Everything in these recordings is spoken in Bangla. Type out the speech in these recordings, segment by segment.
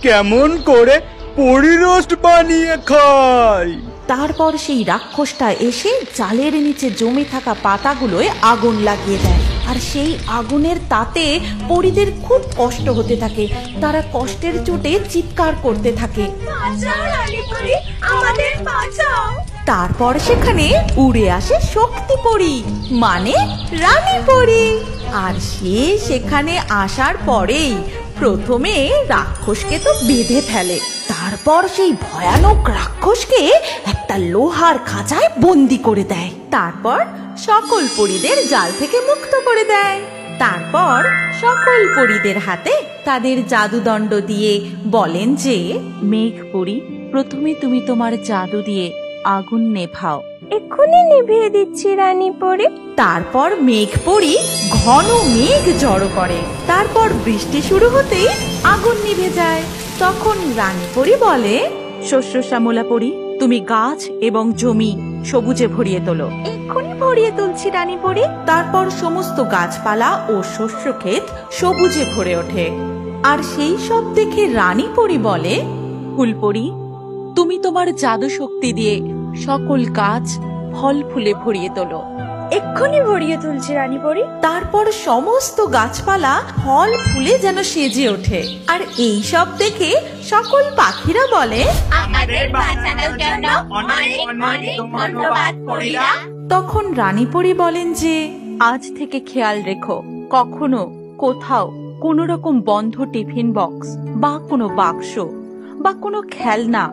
কেমন করে পরি রোস্ট বানিয়ে খাই। তারপর সেই রাক্ষসটা এসে জালের নিচে জমে থাকা পাতাগুলোয় আগুন লাগিয়ে দেয়, আর সেই আগুনের তাতে পরীদের খুব কষ্ট হতে থাকে। তারা কষ্টের চোটে চিৎকার করতে থাকে, তারপর সেখানে উড়ে আসে শক্তি পরী, মানে রানী পরী। আর সে সেখানে আসার পরেই প্রথমে রাক্ষসকে তো বেঁধে ফেলে, তারপর সেই ভয়ানক রাক্ষসকে একটা লোহার খাঁচায় বন্দি করে দেয়। তারপর সকল পরীদের জাল থেকে মুক্ত করে দেয়। তারপর সকল পরীদের হাতে তাদের জাদুদণ্ড দিয়ে বলেন যে, মেঘ পরী, প্রথমে তুমি তোমার জাদু দিয়ে আগুন নেভাও। এক্ষুনি নিভিয়ে দিচ্ছি রানী পরী। তারপর মেঘ পরী ঘন মেঘ জড়ো করে, তারপর বৃষ্টি শুরু হতেই আগুন নিভে যায়। তখন রানী পরী বলে, শস্য শ্যামলা পরী, তুমি গাছ এবং জমি সবুজে ভরিয়ে তোলো। এক্ষুনি ভরিয়ে তুলছি রানী পরী। তারপর সমস্ত গাছপালা ও শস্য ক্ষেত সবুজে ভরে ওঠে। আর সেই সব দেখে রানী পরী বলে, ফুলপরী, তুমি তোমার জাদু শক্তি দিয়ে সকল গাছ ফল ফুলে ভরিয়ে তোলো। এক্ষুনি ভরিয়ে তুলছি রানী পরী। তারপর সমস্ত গাছপালা ফল ফুলে যেন সেজে ওঠে। আর এই সব দেখে সকল পাখিরা বলে, আমাদের বাঁচানোর জন্য অনেক অনেক ধন্যবাদ পরীরা। তখন রানী পরী বলেন যে, আজ থেকে খেয়াল রেখো, কখনো কোথাও কোনো রকম বন্ধ টিফিন বক্স বা কোনো বাক্স বা কোনো খেলনা,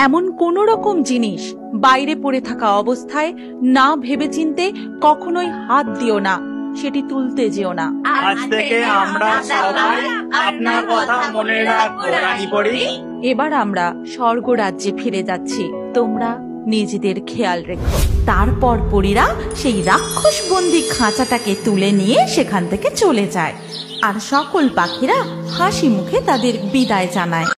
এমন কোন রকম জিনিস বাইরে পড়ে থাকা অবস্থায় না ভেবেচিন্তে কখনোই হাত দিও না, সেটি তুলতে যেও না। আজ থেকে আমরা সবাই আপনার কথা মনে রাখবো রানী পরী। এবার আমরা স্বর্গরাজ্যে ফিরে যাচ্ছি, তোমরা নিজেদের খেয়াল রেখো। তারপর পরীরা সেই রাক্ষস বন্দি খাঁচাটাকে তুলে নিয়ে সেখান থেকে চলে যায়, আর সকল পাখিরা হাসি মুখে তাদের বিদায় জানায়।